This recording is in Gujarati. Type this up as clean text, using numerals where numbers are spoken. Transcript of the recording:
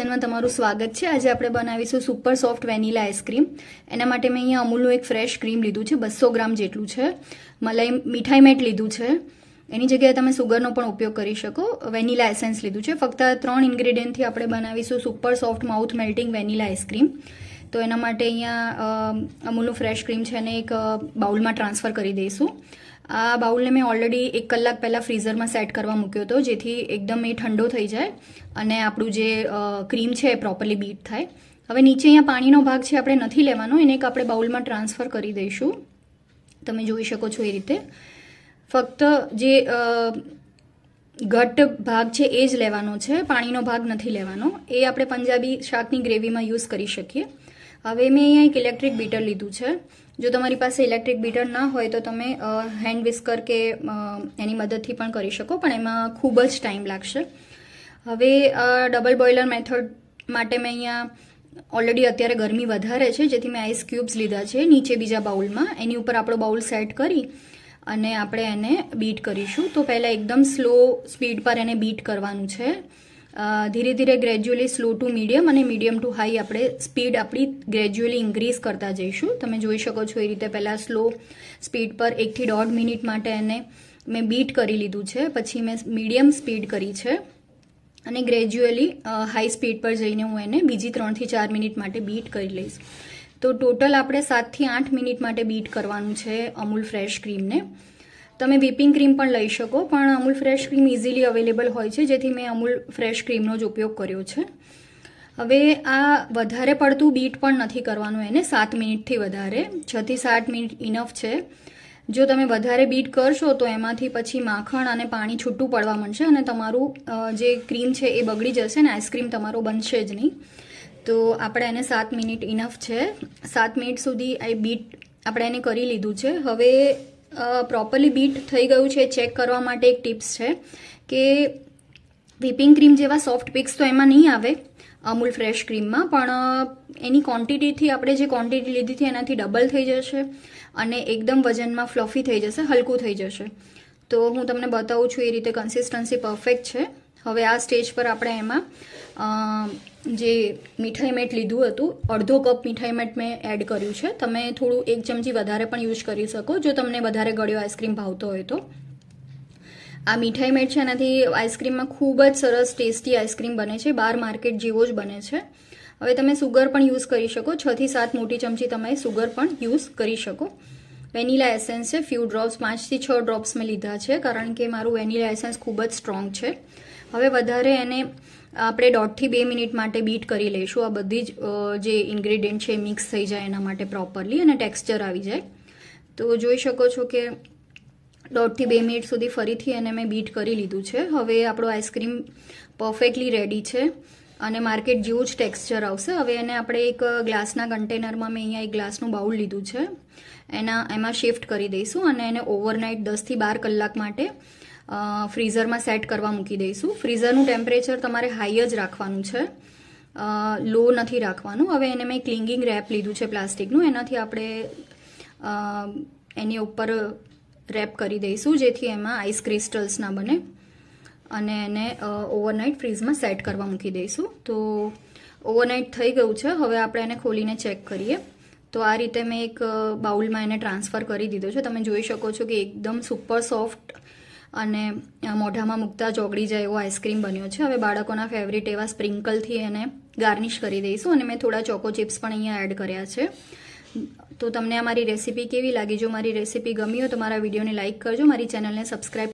કિચનમાં તમારું સ્વાગત છે। આજે આપણે બનાવીશું સુપર સોફ્ટ વેનીલા આઈસ્ક્રીમ। એના માટે મેં અહીંયા અમૂલનું એક ફ્રેશ ક્રીમ લીધું છે, 200 ગ્રામ જેટલું છે। મીઠાઈ મેટ લીધું છે, એની જગ્યાએ તમે સુગરનો પણ ઉપયોગ કરી શકો। વેનીલા એસેન્સ લીધું છે। ફક્ત આ 3 ઇન્ગ્રેડિયન્ટથી આપણે બનાવીશું super soft mouth melting vanilla ice cream. તો એના માટે અહીંયા અમૂલનું ફ્રેશ ક્રીમ છે એને એક બાઉલમાં ટ્રાન્સફર કરી દઈશું। આ બાઉલને મેં ઓલરેડી 1 કલાક પહેલાં ફ્રીઝરમાં સેટ કરવા મૂક્યો હતો, જેથી એકદમ એ ઠંડો થઈ જાય અને આપણું જે ક્રીમ છે એ પ્રોપરલી બીટ થાય। હવે નીચે અહીંયા પાણીનો ભાગ છે આપણે નથી લેવાનો, એને એક આપણે બાઉલમાં ટ્રાન્સફર કરી દઈશું। તમે જોઈ શકો છો એ રીતે ફક્ત જે ઘટ ભાગ છે એ જ લેવાનો છે, પાણીનો ભાગ નથી લેવાનો। એ આપણે પંજાબી શાકની ગ્રેવીમાં યુઝ કરી શકીએ। હવે મેં અહીંયા એક ઇલેક્ટ્રિક બીટર લીધું છે। જો તમારી પાસે ઇલેક્ટ્રિક બીટર ના હોય તો તમે હેન્ડ વિસ્કર કે એની મદદથી પણ કરી શકો, પણ એમાં ખૂબ જ ટાઈમ લાગશે। હવે ડબલ બોઇલર મેથડ માટે મેં અહીંયા ઓલરેડી અત્યારે ગરમી વધારે છે, જેથી મેં આઈસ ક્યુબ્સ લીધા છે નીચે બીજા બાઉલમાં। એની ઉપર આપણો બાઉલ સેટ કરી અને આપણે એને બીટ કરીશું। તો પહેલાં એકદમ સ્લો સ્પીડ પર એને બીટ કરવાનું છે। ધીરે ધીરે ગ્રેજ્યુઅલી સ્લો ટુ મીડિયમ અને મીડિયમ ટુ હાઈ આપણે સ્પીડ આપણી ગ્રેજ્યુઅલી ઇન્ક્રીઝ કરતા જઈશું। તમે જોઈ શકો છો એ રીતે પહેલાં સ્લો સ્પીડ પર 1 થી 1.5 મિનિટ માટે એને મેં બીટ કરી લીધું છે, પછી મેં મીડિયમ સ્પીડ કરી છે અને ગ્રેજ્યુઅલી હાઈ સ્પીડ પર જઈને હું એને બીજી 3 થી 4 મિનિટ માટે બીટ કરી લઈશ। તો ટોટલ આપણે 7 થી 8 મિનિટ માટે બીટ કરવાનું છે અમૂલ ફ્રેશ ક્રીમને। તમે વિપિંગ ક્રીમ પણ લઈ શકો, પણ Amul fresh cream easily available હોય છે, જેથી મેં અમૂલ ફ્રેશ ક્રીમનો જ ઉપયોગ કર્યો છે। હવે આ વધારે પડતું બીટ પણ નથી કરવાનું એને, 7 મિનિટથી વધારે, 6 થી 7 મિનિટ ઇનફ છે। જો તમે વધારે બીટ કરશો તો એમાંથી પછી માખણ અને પાણી છૂટું પડવા માંડશે અને તમારું જે ક્રીમ છે એ બગડી જશે ને આઈસ્ક્રીમ તમારો બનશે જ નહીં। તો આપણે એને 7 મિનિટ ઇનફ છે। 7 મિનિટ સુધી આ બીટ આપણે એને કરી લીધું છે। હવે પ્રોપરલી બીટ થઈ ગયું છે ચેક કરવા માટે એક ટિપ્સ છે કે વિપિંગ ક્રીમ જેવા સોફ્ટ પીક્સ તો એમાં નહીં આવે અમૂલ ફ્રેશ ક્રીમમાં, પણ એની ક્વોન્ટિટીથી આપણે જે ક્વોન્ટિટી લીધી હતી એનાથી ડબલ થઈ જશે અને એકદમ વજનમાં ફ્લફી થઈ જશે, હલકું થઈ જશે। તો હું તમને બતાવું છું એ રીતે કન્સિસ્ટન્સી પરફેક્ટ છે। હવે આ સ્ટેજ પર આપણે એમાં જે મીઠાઈ મેટ લીધું હતું, અડધો કપ મીઠાઈ મેટ મેં એડ કર્યું છે। તમે થોડું 1 ચમચી વધારે પણ યુઝ કરી શકો જો તમને વધારે ગળ્યો આઈસ્ક્રીમ ભાવતો હોય તો। આ મીઠાઈ મેટ છે એનાથી આઈસ્ક્રીમમાં ખૂબ જ સરસ ટેસ્ટી આઈસ્ક્રીમ બને છે, બહાર માર્કેટ જેવો જ બને છે। હવે તમે સુગર પણ યુઝ કરી શકો, 6 થી 7 મોટી ચમચી તમે સુગર પણ યુઝ કરી શકો। વેનીલા એસેન્સ છે, ફ્યુ ડ્રોપ્સ 5 થી 6 ડ્રોપ્સ મેં લીધા છે, કારણ કે મારું વેનીલા એસેન્સ ખૂબ જ સ્ટ્રોંગ છે। હવે વધારે એને આપણે 1.5 થી 2 મિનિટ માટે બીટ કરી લઈશું। આ બધી જ જે ઇન્ગ્રેડિયન્ટ છે મિક્સ થઈ જાય એના માટે પ્રોપરલી અને ટેક્સચર આવી જાય। તો જોઈ શકો છો કે 1.5 થી 2 મિનિટ સુધી ફરીથી એને મેં બીટ કરી લીધું છે। હવે આપણો આઈસ્ક્રીમ પરફેક્ટલી રેડી છે અને માર્કેટ જેવું જ ટેક્સચર આવશે। હવે એને આપણે એક ગ્લાસના કન્ટેનરમાં મેં અહીંયા એક ગ્લાસનું બાઉલ લીધું છે, એમાં શિફ્ટ કરી દઈશું અને એને ઓવરનાઇટ 10 થી 12 કલાક માટે ફ્રીઝરમાં સેટ કરવા મૂકી દઈશું। ફ્રીઝરનું ટેમ્પરેચર તમારે હાઈ જ રાખવાનું છે, લો નથી રાખવાનું। હવે એને મેં ક્લિંગિંગ રેપ લીધું છે પ્લાસ્ટિકનું, એનાથી આપણે એની ઉપર રેપ કરી દઈશું જેથી એમાં આઈસ ક્રિસ્ટલ્સ ના બને અને એને ઓવરનાઇટ ફ્રીઝમાં સેટ કરવા મૂકી દઈશું। તો ઓવરનાઇટ થઈ ગયું છે। હવે આપણે એને ખોલીને ચેક કરીએ। તો આ રીતે મેં એક બાઉલમાં એને ટ્રાન્સફર કરી દીધો છે। તમે જોઈ શકો છો કે એકદમ સુપર સોફ્ટ અને મોઢામાં મૂકતા ચોગડી જાય એવો આઈસ્ક્રીમ બન્યો છે। હવે બાળકોના ફેવરિટ એવા સ્પ્રિંકલથી એને ગાર્નિશ કરી દઈશું અને મેં થોડા ચોકો ચિપ્સ પણ અહીંયા એડ કર્યા છે। તો તમને આ મારી રેસીપી કેવી લાગી? જો મારી રેસીપી ગમી હોય તો મારા વિડીયોને લાઇક કરજો, મારી ચેનલને સબસ્ક્રાઈબ